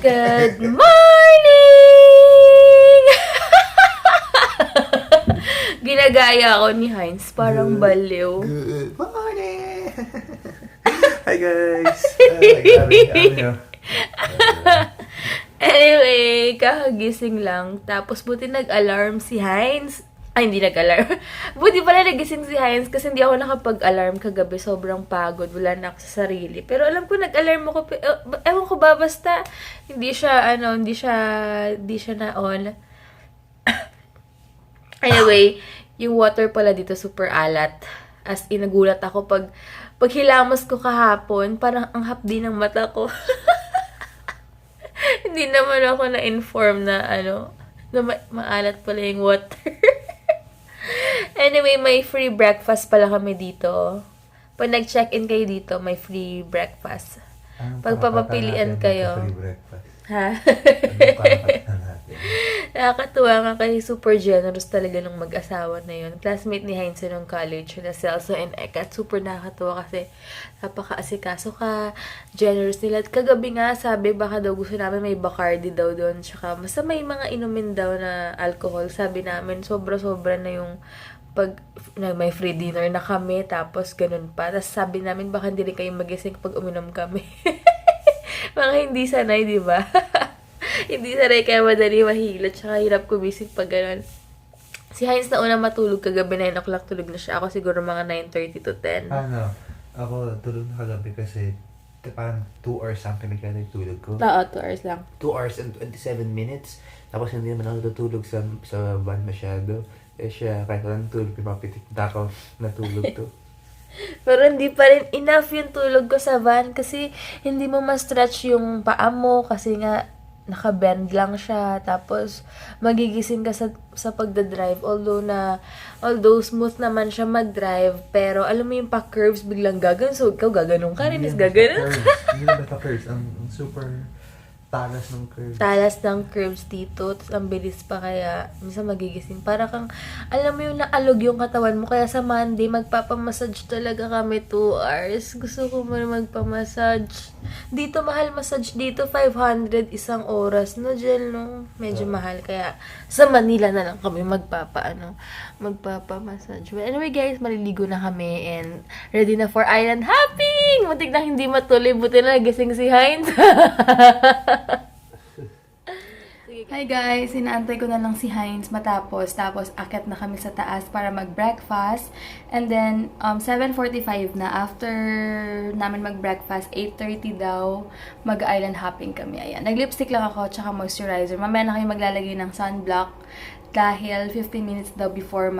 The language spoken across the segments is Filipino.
Good morning! Ginagaya ako ni Heinz, parang baliw. Good morning! Hi guys! Ano? Anyway, kakagising lang. Tapos buti nag-alarm si Heinz. Ay, hindi nag-alarm. Buti pala nagising si Heinz kasi hindi ako nakapag-alarm kagabi. Sobrang pagod. Wala na ako sa sarili. Pero alam ko, nag-alarm ako. Ewan ko ba, basta hindi siya na on. Anyway, yung water pala dito super alat. As in, nagulat ako pag hilamos ko kahapon, parang ang hapdi ng mata ko. Hindi naman ako na-inform na maalat pala yung water. Anyway, may free breakfast pala kami dito. Pag nag-check-in kayo dito, may free breakfast. Pag papapilian kayo. Ha? Nakakatuwa nga kasi super generous talaga ng mag-asawa na yun. Classmate ni Heinz nung college, na Celso and Eka. Super nakakatuwa kasi napaka-asikaso ka, generous nila. At kagabi nga, sabi baka daw gusto namin may Bacardi daw doon. Tsaka basta may mga inumin daw na alcohol. Sabi namin, sobra-sobra na yung may free dinner na kami. Tapos ganun pa. Tapos sabi namin, baka hindi rin kayo magising pag uminom kami. Mga hindi sanay, di ba? Hindi sanay kaya madali mahilot. Tsaka hirap kumising pag gano'n. Si Heinz na una matulog kagabi, 9 o'clock tulog na siya. Ako siguro mga 9:30 to 10. Ako tulog na kagabi kasi parang 2 hours something like that yung tulog ko. Oo, 2 hours lang. 2 hours and 27 minutes. Tapos hindi naman ako natutulog sa van masyado. Eh siya, kahit walang tulog, pipapitik na ako natulog to. Pero hindi pa rin enough yung tulog ko sa van kasi hindi mo ma-stretch yung paa mo kasi nga naka-bend lang siya. Tapos magigising ka sa pagdadrive. Although smooth naman siya mag-drive, pero alam mo yung pa-curves biglang gagan. So ikaw gaganong ka rin, is gaganon. Hindi na basta curves. Ang super talas ng curves. Talas ng curves dito. Tapos ang bilis pa kaya minsan magigising. Para kang, alam mo yung naalog yung katawan mo. Kaya sa Monday, magpapamassage talaga kami 2 hours. Gusto ko mo magpamassage. Dito, mahal massage dito. 500 isang oras. No, Jel, no? Medyo mahal. Kaya sa Manila na lang kami magpapamassage. Well, anyway guys, maliligo na kami and ready na for island hopping! Muntik na hindi matuloy. Buti na nagising si Heinz. Hi guys, inaantay ko na lang si Heinz matapos. Tapos akyat na kami sa taas para mag-breakfast. And then 7:45 na, after namin mag-breakfast, 8:30 daw mag-island hopping kami. Ayan, nag-lipstick lang ako tsaka moisturizer. Mamaya na kayo maglalagay ng sunblock dahil 15 minutes daw before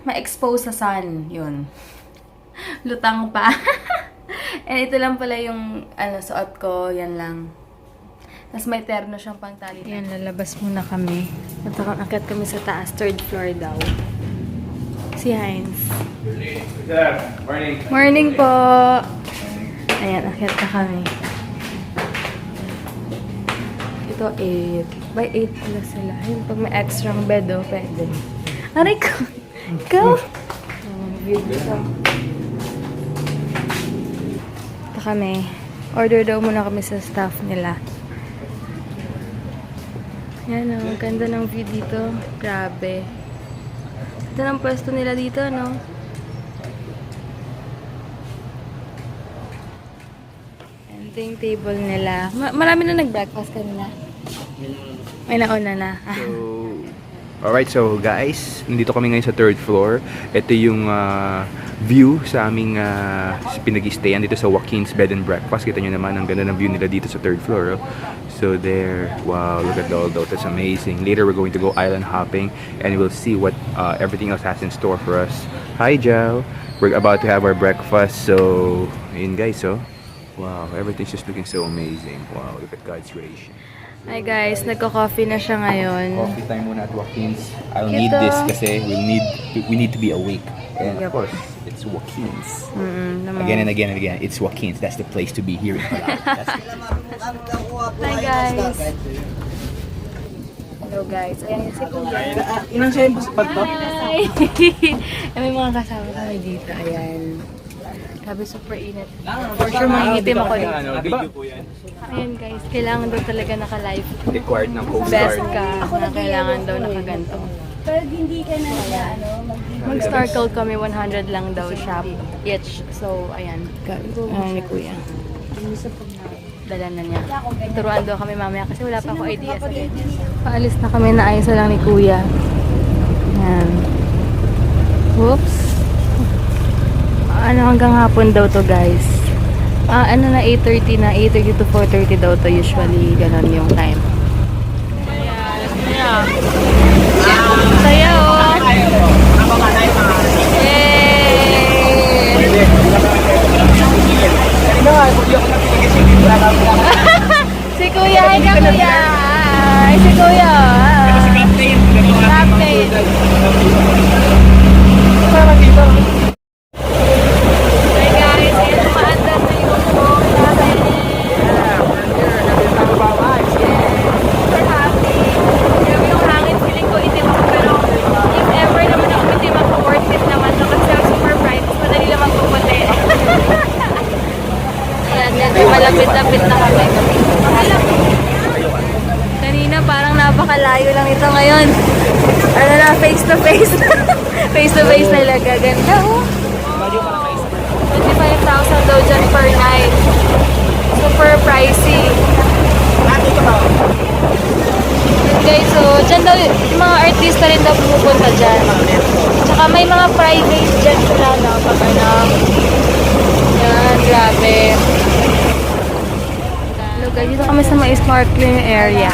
ma-expose sa sun. Yun. Lutang pa. And ito lang pala yung suot ko. Yan lang. Tapos may terno siyang pangtali. Yan, lalabas muna kami. Akyat kami sa taas. 3rd floor daw. Si Heinz. Morning. Morning po! Ayan, akyat na kami. Ito 8. By 8 pala sila. Yung pag may extra bed, pwede. Aray ko! Go! View dito. Kami. Order daw muna kami sa staff nila. Yan o, ganda ng view dito. Grabe. Ito ng pwesto nila dito, no? And ito yung table nila. Marami na nag-breakfast kanina. May nauna na. Alright, so guys, nandito kami ngayon sa 3rd floor. Ito yung view sa aming pinag-i-stayan dito sa Joaquin's Bed and Breakfast. Kita nyo naman, ang ganda ng view nila dito sa 3rd floor. So there, wow, look at all that. That's amazing. Later, we're going to go island hopping and we'll see what everything else has in store for us. Hi, Jao. We're about to have our breakfast. So, yun guys, oh. Wow, everything's just looking so amazing. Wow, look at God's creation. Hi guys, nagko-coffee na siya ngayon. Coffee time muna at Joaquin's. I'll Cute need this ah. kasi we need to be awake. And of course, it's Joaquin's. Again and again and again, it's Joaquin's. That's the place to be here in Palau. Hi guys. Hello guys. Ayan si Kuya. Inang siya yung pagpag. Hi! May mga kasama kami dito. Ayan. Grabe, super init. For sure, mangingitim ako dito. Di ba? Ayun guys, kailangan daw talaga naka-live. Required ng Coast Best Guard. ka na kailangan daw nakaganto. Pag hindi ka na Mag-snorkel kami, 100 lang daw siya each. So, ayan. Ayan ni Kuya. Dala na niya. Turuan daw kami mamaya kasi wala pa ako idea sa ganyan. Paalis na kami, naayos na lang ni Kuya. Ayan. Whoops. Ano, hanggang hapon daw to guys. Ano na, 8:30 na. 8:30 to 4:30 daw to usually. Ganon yung time. Ayan. Saya oh. Si Kuya, hi ka Kuya. Hi, si Kuya. Captain. Hi guys, ayan umaandar na yung buong natin. Super happy. Grabe yung hangin, feeling ko itim ako, pero if ever naman ako itim ako, worth it naman to kasi ang super bright, mas madali lang magpuputi. Ayan, medyo malapit-lapit na kami. Kanina parang napakalayo lang ito ngayon. Ano na, face to face. Face to face talaga. Ganda oh. 25,000 daw dyan per night. Super pricey. Guys, so dyan daw, yung mga artista rin daw pupunta dyan. Tsaka may mga private dyan sila, no? Pag ano. Yan, grabe. Hello guys, dito kami sa may snorkeling area.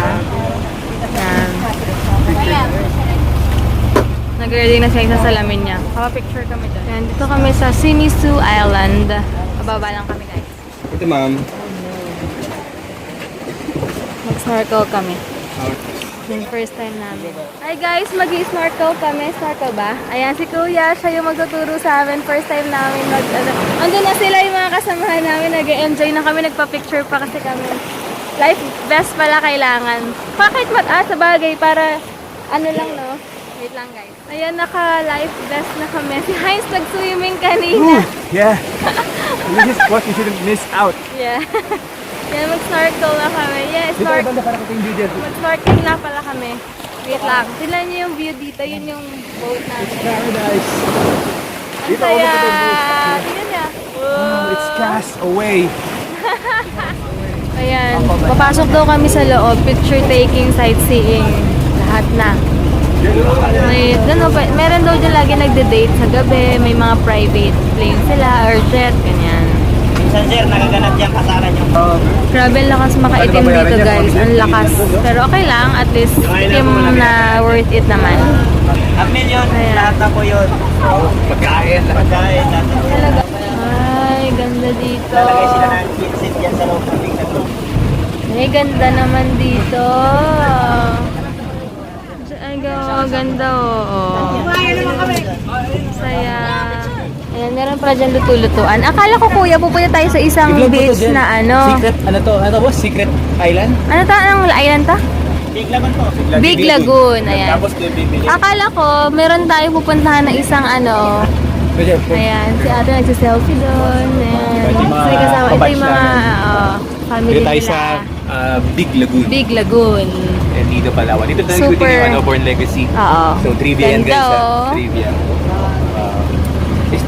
Yan. Nag-ready na siya sa salamin niya. Papa-picture kami dyan. Yan, dito kami sa Sinisu Island. Pababa lang kami guys. Ito ma'am. Mag-snorkel kami. Yung first time namin. Hi guys, mag-snorkel kami. Snorkel ba? Ayan si Kuya, siya yung magtuturo sa amin. First time namin andun na sila yung mga kasamahan namin. Nag-enjoy na kami, nagpa-picture pa kasi kami. Life vest pala kailangan. Bakit sa bagay para ano lang no? Wait lang guys. Ayan, naka-life vest na kami. Si Heinz nag-swimming kanina. Yeah. This is what you shouldn't miss out. Yeah. Yan, mag-snorkel na kami. Yeah, mag-snorkeling na pala kami. Wait lang. Tignan niyo yung view dito. Yun yung boat namin. Paradise. Ang saya. Tignan niya. Oh, it's cast away. Ayan. Papasok daw kami sa loob. Picture taking, sightseeing. Lahat na. Meron daw dyan lagi nagde-date sa gabi. May mga private plane sila or jet. Ganyan. Minsan sir, nagaganap dyan kasama nyo. Grabe ang lakas makaitim dito guys. Ang lakas. Pero okay lang. At least itim na worth it naman. 500,000, Ayan. lahat na po yun. Pagkain. Pagkain natin. Talaga. Ay, ganda dito. Lalagay sila ng kitsit dyan sa loob ng tingnan mo. Ay, ganda naman dito. Ay, ganda oh. Saya. Ayan, meron pala dyan luto-lutuan. Akala ko kuya, pupunta tayo sa isang beach na ano. Secret, ano to? Ano po? Secret Island? Ano ta? Anong island ta? Big Lagoon po. Big Lagoon. Ayan. Tapos doon bibili. Akala ko, meron tayo pupuntahan na isang ano. Ayan, si ate nagsiselfie doon. Ayan. Ito yung mga May kasama. Ito yung kabatch mga family Dito tayo nila. sa Big Lagoon. Big Lagoon. And dito Palawan. Dito tayo Super. ikutin yung Born Legacy. Oo. So trivia yan Ganda, guys. oh. Trivia.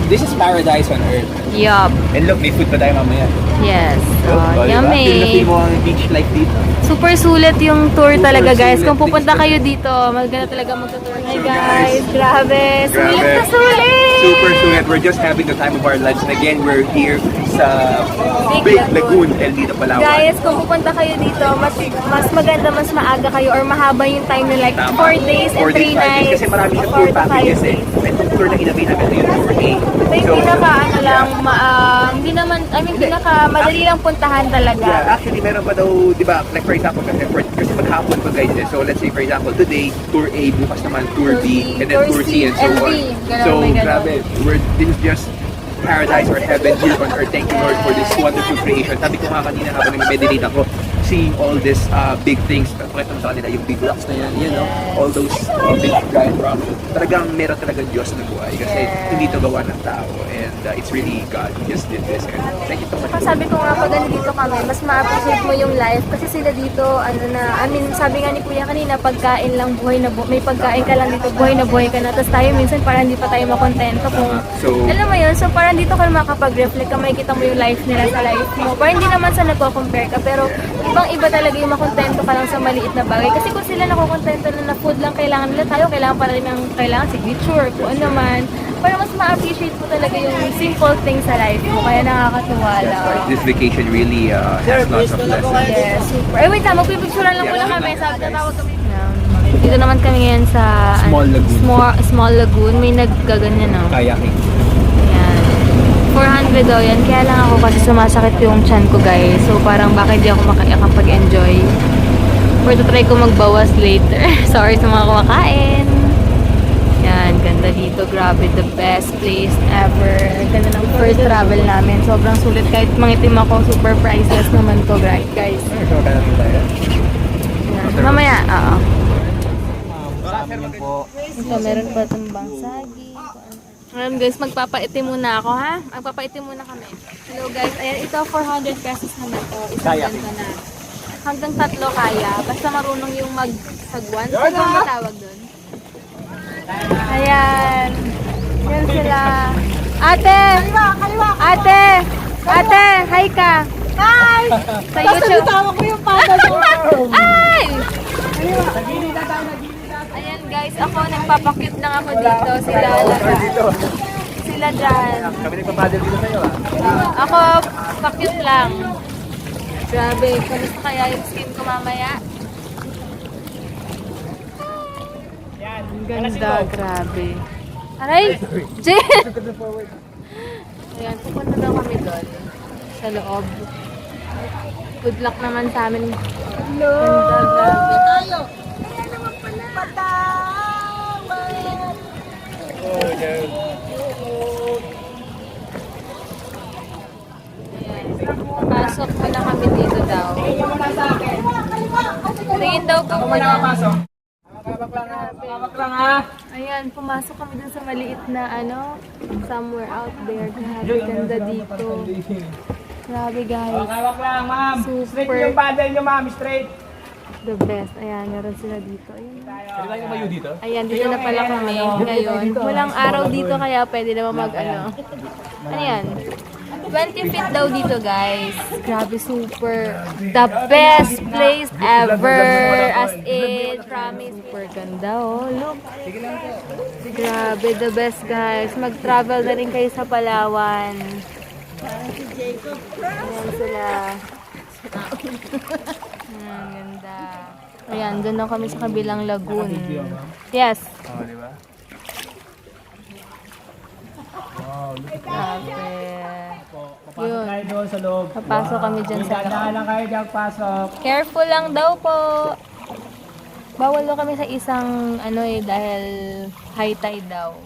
This is paradise on earth. Yup. And look, may food pa tayo mamaya. Yes. Look, Oh, diba? yummy. Feel mo ang beach life dito. Super sulit yung tour talaga guys. sulit. Kung pupunta kayo dito, maganda talaga magtutour. Hi guys, grabe. Sulit na sulit! Super sulit. We're just having the time of our lives. And again, we're here sa Big Lagoon, El Nido, Palawan. Guys, kung pupunta kayo dito, mas maganda, mas maaga kayo or mahaba yung time nyo like 4 days and 3 nights. Kasi marami sa 4 tour to 5 packages eh. days. May tour na inabi namin yung tour A. Ito yung pinaka ano lang, hindi naman, pinaka madali lang puntahan talaga. Yeah, actually meron pa daw, di ba, like for example, kasi maghapon pa guys eh. So let's say for example, today, tour A, bukas naman tour B, and then tour C, and so on. Ganun, So may ganun. grabe, this is just paradise or heaven here on earth. Thank you Lord for this wonderful creation. Sabi ko nga kanina habang nag-meditate ako, seeing all these big things. Pakita mo sa kanila yung big rocks na yan, you know, all those big giant rocks. Talagang meron talagang Diyos na buhay kasi hindi ito gawa ng tao. And it's really God who just did this. And thank you so much. Sabi ko nga, pag dito kami, mas ma-appreciate mo yung life kasi sila dito, sabi nga ni Kuya kanina, pagkain lang, buhay na buhay, may pagkain ka lang dito, buhay ka na. Tapos tayo minsan parang hindi pa tayo makontento kung, alam mo yun, so parang dito ka makapag-reflect ka, makikita mo yung life nila sa life mo. Parang hindi naman sa nagko-compare ka, pero ibang-iba talaga yung makontento ka lang sa maliit na bagay. Kasi kung sila nakokontento na food lang kailangan nila, tayo kailangan pa rin ng signature, kung ano man. Para mas ma-appreciate mo talaga yung simple things sa life mo, kaya nakakatuwa lang. This vacation really has lots of lessons. Yes, super. Ay, wait lang, magpipicturean lang muna kami. Sabi na tawag kami. Dito naman kami ngayon sa Small lagoon. Small lagoon. May naggaganyan, no? Kayaking. Ayan. 400 daw yan. Kaya lang ako kasi sumasakit yung chan ko, guys. So, parang bakit di ako makapag-enjoy. Or to try ko magbawas later. Sorry sa mga kumakain. Yan, ganda dito. Grabe, the best place ever. Ganda ng first travel namin. Sobrang sulit. Kahit mangitim ako, super priceless naman to, right, guys? Yan. Mamaya, oo. Ito, meron pa itong bangsagi. Ayan guys, magpapaitim muna ako, ha? Magpapaitim muna kami. Hello guys, ayan, ito 400 pesos naman to. Isang ganda na. Hanggang 3 kaya. Basta marunong yung magsagwan. Sagwan ba tawag doon? Ayan. Yan sila. Ate! Ate! Ate! Hi ka! Hi! Sa YouTube. Tapos ko yung panda ko. Ay! Ayan guys, ako nagpapakyut lang ako dito. Sila dyan. Kami nagpapadal dito sa'yo Ako, pakyut lang. Grabe, kamusta kaya yung skin ko mamaya? Ang ganda, grabe. Aray! Jen! Ayan, pupunta daw kami doon. Sa loob. Good luck naman sa amin. Hello! Ganda, grabe. Tayo! Kaya naman pala! Patawan! Pasok muna kami dito daw. Tingin daw po muna. Ayan, pumasok kami dun sa maliit na somewhere out there. Grabe, ganda dito. Grabe guys. Hawak lang, ma'am. Straight Super. yung paddle nyo, ma'am. Straight. The best. Ayan, meron sila dito. Ayan. Pwede tayo kumayo dito? Ayan, dito na pala kami ngayon. Walang araw dito kaya pwede naman ano yan? 20 feet daw dito guys. Grabe, super. The best place ever. As in, promise. Super ganda oh. Look. Grabe, the best guys. Mag-travel na rin kayo sa Palawan. Ayan sila. Ang ganda. Ayan, doon na kami sa kabilang lagoon. Yes. Oo, di ba? Grabe. Papasok tayo doon sa loob. Papasok kami dyan sa Dadaan lang kayo dyan, pasok. Careful lang daw po. Bawal daw kami sa isang dahil high tide daw.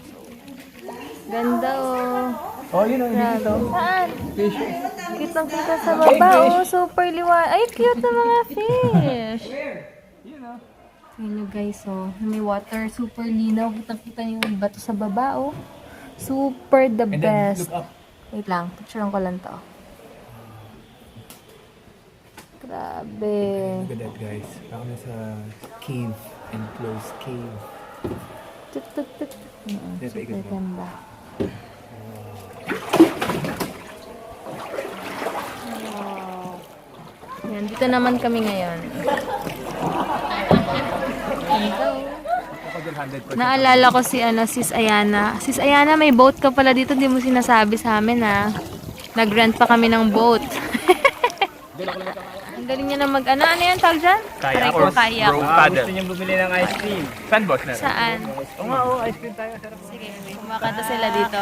Ganda oh. Oh, yun ang Grabe. Saan? Kitang-kita sa baba oh. Super liwan. Ay, cute na mga fish. Ayan nyo guys oh. May water. Super linaw. Kitang-kita nyo yung bato sa baba oh. Super the best. Wait lang. Picturean ko lang to. Grabe. Look at that guys. Baka nasa cave, enclosed cave. Tuk tuk tuk. Super ganda. Wow. Yan, dito naman kami ngayon. Ganda oh. Naalala ko si Sis Ayana. Sis Ayana, may boat ka pala dito. Hindi mo sinasabi sa amin ha. Nag-rent pa kami ng boat. Ang galing niya na ano yan tawag dyan? Kayak or kayak. paddle. Gusto nyo bumili ng ice cream? Saan boss na? Saan? Oo nga, oo, ice cream tayo. Sarap. Sige, kumakanta sila dito.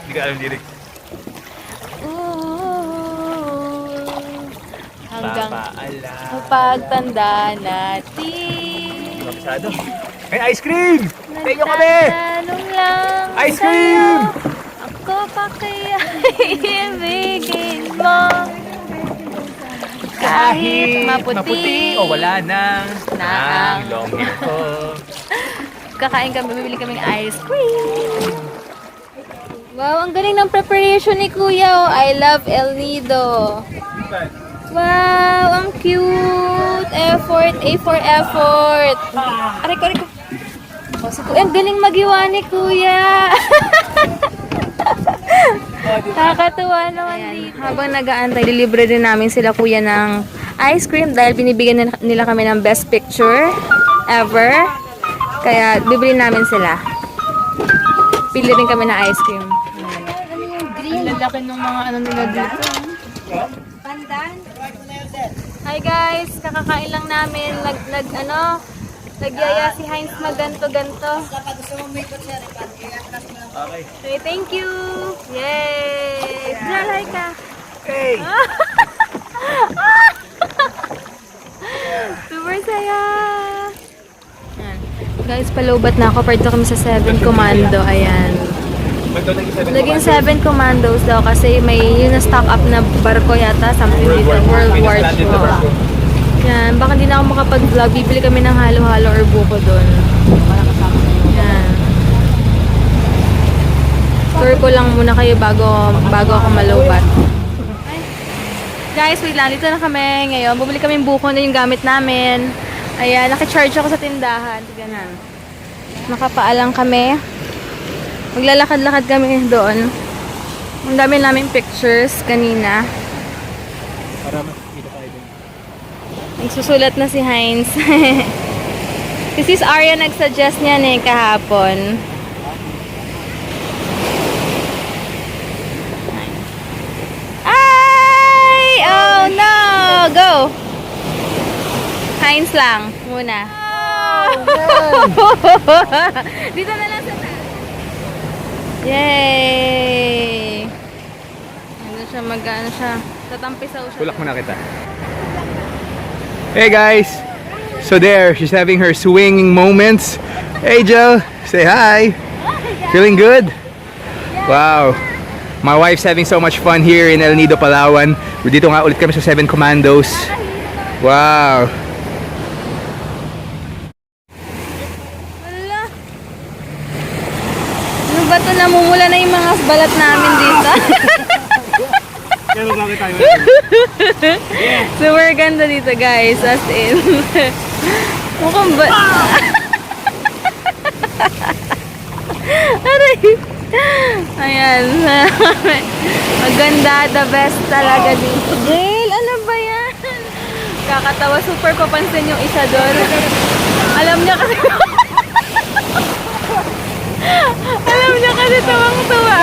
Hindi ka alam lyrics. Hanggang Papaalam. mapagtanda natin. Kapsado. May ice cream! Tayo kami! Nagtatanong lang Ice cream! sa'yo. ko pa kaya ibigin mo. Kahit maputi o wala na na ang long hair ko. Kakain kami, bibili kaming ice cream. Wow, ang galing ng preparation ni Kuya. Oh. I love El Nido. Wow, ang cute. Effort, A for effort. Aray ko, aray ko. Oh, si Kuya, ang galing magiwa ni Kuya. Nakakatuwa naman dito. Habang nag-aantay, lilibre din namin sila Kuya ng ice cream dahil binibigyan nila kami ng best picture ever. Kaya bibili namin sila. Pili rin kami ng ice cream. Ang lalaki ng mga ano nila dito. Pandan. Hi guys, kakakain lang namin. Nagyaya si Heinz magganto-ganto. Okay, thank you. Yay! Lalay ka. Hey! Super saya. Ayan. Guys, palobat na ako. Part kami sa 7 Commando. Ayan. Naging 7 Commandos daw kasi may yun na stock up na barko yata. Something dito. World War II. Yan. Baka hindi na ako makapag-vlog. Bibili kami ng halo-halo or buko doon. Yan. Tour ko lang muna kayo bago ako malobat. Guys, wait lang. Dito na kami ngayon. Bumili kami buko na yung gamit namin. Ayan, nakicharge ako sa tindahan. Tignan. Nakapaalang kami. Maglalakad-lakad kami doon. Ang dami namin pictures kanina. Para makikita tayo din. Nagsusulat na si Heinz. Si Sis Arya nag-suggest niyan kahapon. Ay! Oh no! Go! Heinz lang muna. Dito na lang sa taas. Yay! Ano siya, mag-ano siya. Tatampisaw siya. Tulak muna kita. Hey guys! So there, she's having her swinging moments. Hey Jill, say hi! Feeling good? Wow! My wife's having so much fun here in El Nido, Palawan. Dito nga ulit kami sa 7 Commandos. Wow! Wala. Ano ba ito? Namumula na yung mga balat namin dito. Kaya bakit tayo? Super ganda dito guys. As in. Mukhang ba... Aray. Ayan. Maganda. The best talaga dito. Gail, ano ba yan? Kakatawa. Super papansin yung isa doon. Alam niya kasi... Alam niya kasi tawang-tuwa.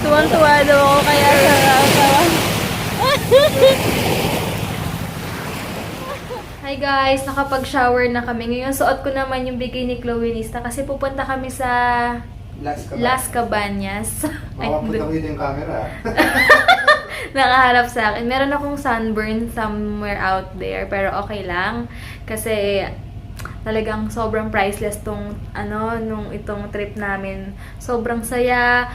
Tuwang-tuwa daw ako kaya sa Hi guys, nakapag-shower na kami. Ngayon suot ko naman yung bikini Chloenista kasi pupunta kami sa Las Cabañas. Makapunta ko dito yung camera. Nakaharap sa akin. Meron akong sunburn somewhere out there pero okay lang kasi talagang sobrang priceless tong nung itong trip namin. Sobrang saya.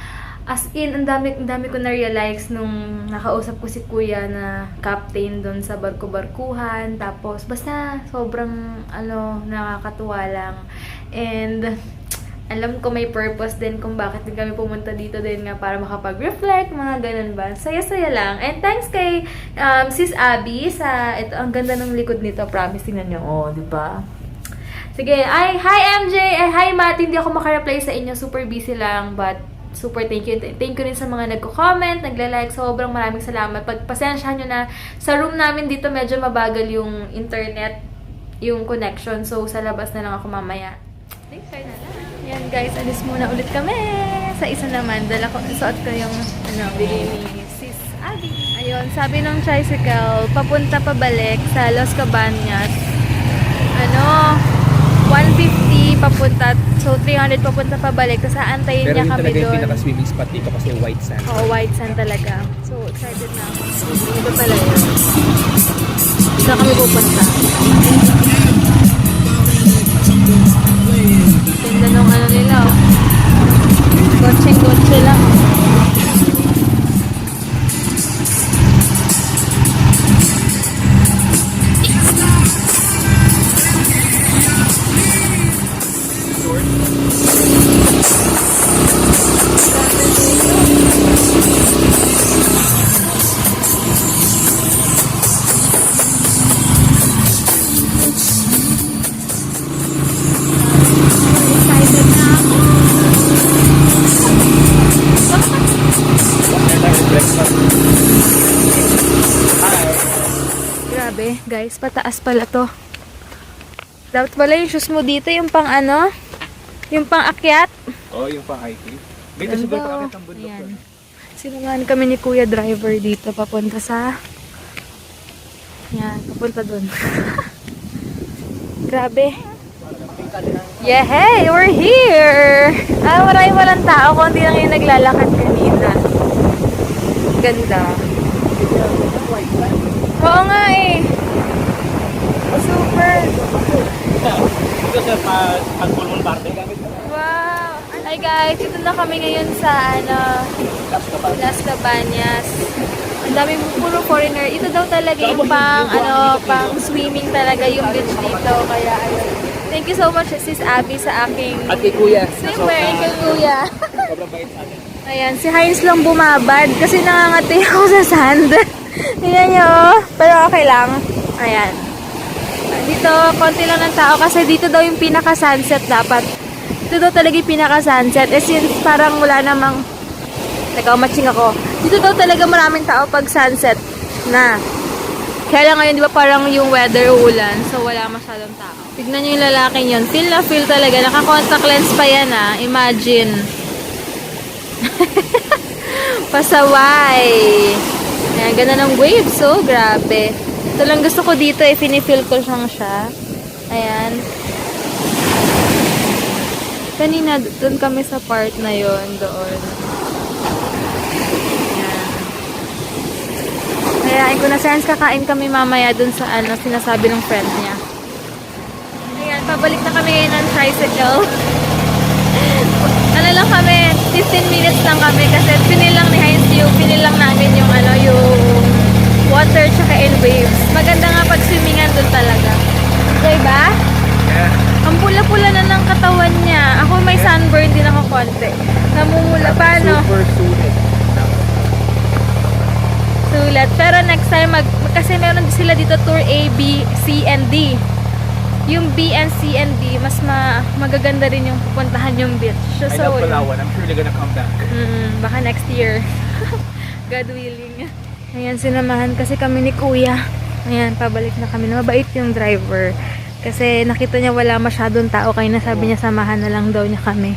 As in, ang dami ko na-realize nung nakausap ko si Kuya na captain doon sa barko-barkuhan. Tapos, basta sobrang, nakakatuwa lang. And, alam ko may purpose din kung bakit din kami pumunta dito din nga para makapag-reflect, mga ganun ba. Saya-saya lang. And thanks kay Sis Abby sa, ito, ang ganda ng likod nito. Promise, tingnan nyo. Oh, di ba? Sige, hi MJ! Hi Matt! Hindi ako makareply sa inyo. Super busy lang, but super thank you. Thank you rin sa mga nagko-comment, nagla-like. Sobrang maraming salamat. Pagpasensyahan nyo na sa room namin dito medyo mabagal yung internet, yung connection. So, sa labas na lang ako mamaya. Thanks, na lang. Yan guys, alis muna ulit kami. Sa isa naman, suot ko yung bigay ni Sis Abby. Ayun, sabi ng tricycle, papunta pabalik sa Las Cabañas. 150 papunta, so 300 papunta pabalik. Tapos aantayin niya kami doon. Pero yun talaga yung pinaka-swimming spot dito kasi white sand. Oo, white sand talaga. So excited na ako. Ito pala yun. Saan kami pupunta? Ganda nung ano nila, oh. Gotche lang. Excited na ako. Grabe, guys, pataas pala to. Dapat pala yung shoes mo dito, yung pang ano? Yung pang akyat. Oh, yung pang hiking. May Ganda, kasabay pa oh. kami ng bundok. Ayan. Sinamahan kami ni Kuya Driver dito papunta sa... Yan, papunta dun. Grabe. Yeah, hey, we're here! Maraming walang tao, kundi lang yung naglalakad kanina. Ganda. Oo nga eh. Super. Ito sa pag-pulmon party gamit. Wow! Hi guys, dito na kami ngayon sa Las Cabañas. Ang dami puro foreigner. Ito daw talaga yung pang swimming talaga yung beach dito. Kaya ayun. Thank you so much Sis Abby sa aking At kay Kuya. swimwear. Kay Kuya. Sobrang bait sa atin. Ayan, si Heinz lang bumabad kasi nangangati ako sa sand. Tingnan nyo, pero okay lang. Ayan. Dito, konti lang ng tao kasi dito daw yung pinaka-sunset dapat. Dito daw talaga yung pinaka-sunset. Eh since parang wala namang... Teka, matching ako. Dito daw talaga maraming tao pag sunset na. Kaya lang ngayon, di ba parang yung weather ulan, so wala masyadong tao. Tignan nyo yung lalaking yun. Feel na feel talaga. Naka-contact lens pa yan ah. Imagine. Pasaway. Ayan, ganda ng waves. So, grabe. Ito lang gusto ko dito eh. Finifeel ko lang siya. Ayan. Kanina, doon kami sa part na yon doon. Ayan. Kaya, ko na sense kakain kami mamaya doon sa ano, sinasabi ng friend niya. Ayan, pabalik na kami ngayon ng tricycle. Ano lang kami, 15 minutes lang kami kasi pinil lang ni Heinz yung pinil lang namin yung ano, yung water tsaka and waves. Maganda nga pag swimmingan doon talaga. Diba? Yeah. Ang pula-pula na ng katawan niya. Ako may sunburn din ako konti. Namumula pa, no? Super sulit. Sulat. Pero next time, kasi meron sila dito tour A, B, C, and D. Yung B and C and D, mas magaganda rin yung pupuntahan yung beach. So, I love Palawan. I'm sure they're gonna come back. Baka next year. God willing. Ayan, sinamahan kasi kami ni Kuya. Ayan, pabalik na kami. Mabait yung driver. Kasi nakita niya wala masyadong tao. Kaya nasabi niya samahan na lang daw niya kami.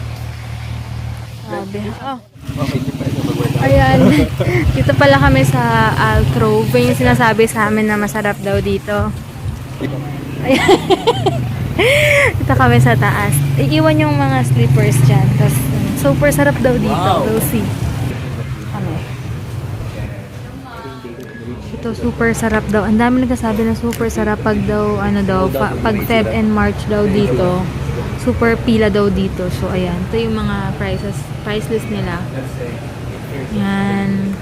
Sabi. Oh. Ayan. Dito pala kami sa Altrove. Yung sinasabi sa amin na masarap daw dito. Ayan. Dito kami sa taas. Iiwan yung mga slippers dyan. Tapos, super sarap daw dito. Wow. We'll see. Kami. Ito, super sarap daw. Ang dami nagsasabi na super sarap pag daw, ano daw, pag Feb and March daw dito. Super pila daw dito. So, ayan. Ito yung mga price list nila. Yan.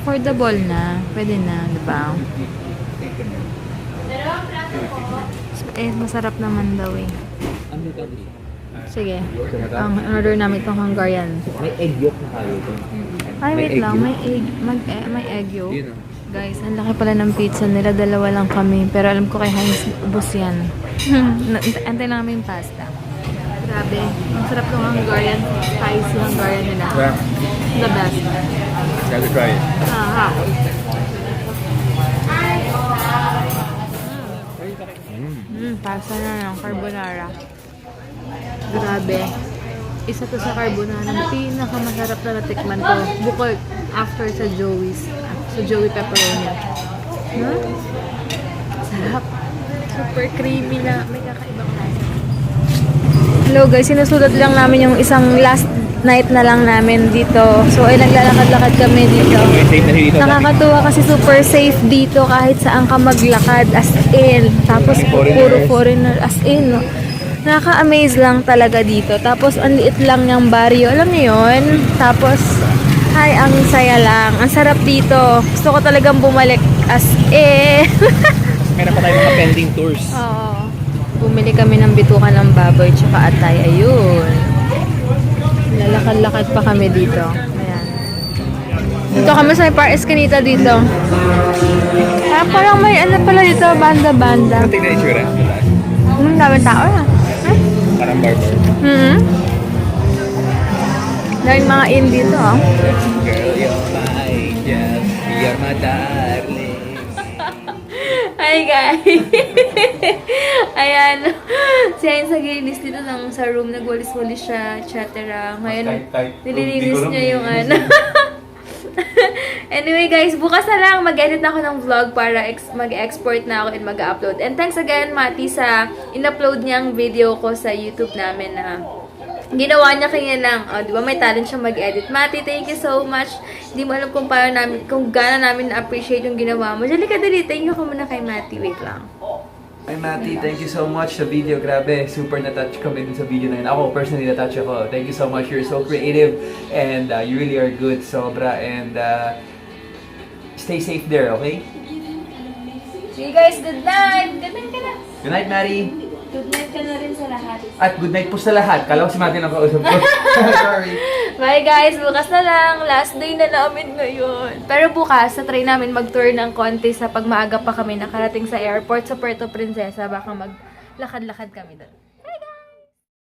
Affordable na. Pwede na, diba? Eh, masarap naman daw eh. Sige. Ang order namin itong Hungarian. May egg yolk na kayo ito. Ay, wait lang. May egg. May egg yolk. Guys, ang laki pala ng pizza nila. Dalawa lang kami. Pero alam ko kay Heinz, ubos yan. Antay lang namin yung pasta. Grabe. Ang sarap ng Hungarian. Spicy Hungarian nila. Yeah. The best. Gotta try it. Aha. Pasta na ng carbonara. Grabe. Isa to sa carbonara na pinakamasarap na natikman ko. Bukod after sa Joey's. Sa Joey Pepperoni. Sarap. Super creamy na. May kakaibang lasa. Hello guys, sinusulat lang namin yung isang last night na lang namin dito. So ay naglalakad-lakad kami dito. Safe na dito. Nakakatuwa kasi super safe dito kahit saan ka maglakad, as in. Tapos puro foreigner, as in. No? Nakaka-amaze lang talaga dito. Tapos ang liit lang niyang baryo, alam niyo yun? Tapos ay, ang saya lang. Ang sarap dito. Gusto ko talagang bumalik, as in. Meron pa tayong mga pending tours. Oo. Bumili kami ng bitukan ng baboy tsaka atay. Ayun. Lalakad-lakad pa kami dito. Ayan. Dito kami sa may Par Escanita dito. Parang may ano pala dito, banda-banda. Tingnan yung itsura. Daming tao na. Parang barber. Daming mga in dito, oh. Girl, you're my gem. You're my darling. Hi guys! Ayan. Si Ayn sa gilis dito lang sa room. Nagwalis-walis siya, etc. Ngayon, nililinis niya yung ano. Anyway guys, bukas na lang mag-edit na ako ng vlog para mag-export na ako and mag-upload. And thanks again, Mati, sa in-upload niyang video ko sa YouTube namin na ginawa niya kanya lang. Oh, di ba may talent siya mag-edit. Mati, thank you so much. Hindi mo alam kung paano namin, kung gaano namin na-appreciate yung ginawa mo. Dali ka dali. Thank you ka muna kay Mati. Wait lang. Hi Matty, thank you so much sa video. Grabe, super na-touch kami dun sa video na yun. Ako, personally na-touch ako. Thank you so much. You're so creative and you really are good, sobra. And stay safe there, okay? See you guys. Good night. Good night ka na. Good night, Matty. Good night ka na rin sa lahat. At good night po sa lahat. Kala ko si Matty ang kausap ko. Sorry. Bye guys, bukas na lang. Last day na namin ngayon. Pero bukas, try namin mag-tour ng konti sa pag maaga pa kami nakarating sa airport sa Puerto Princesa. Baka maglakad-lakad kami doon.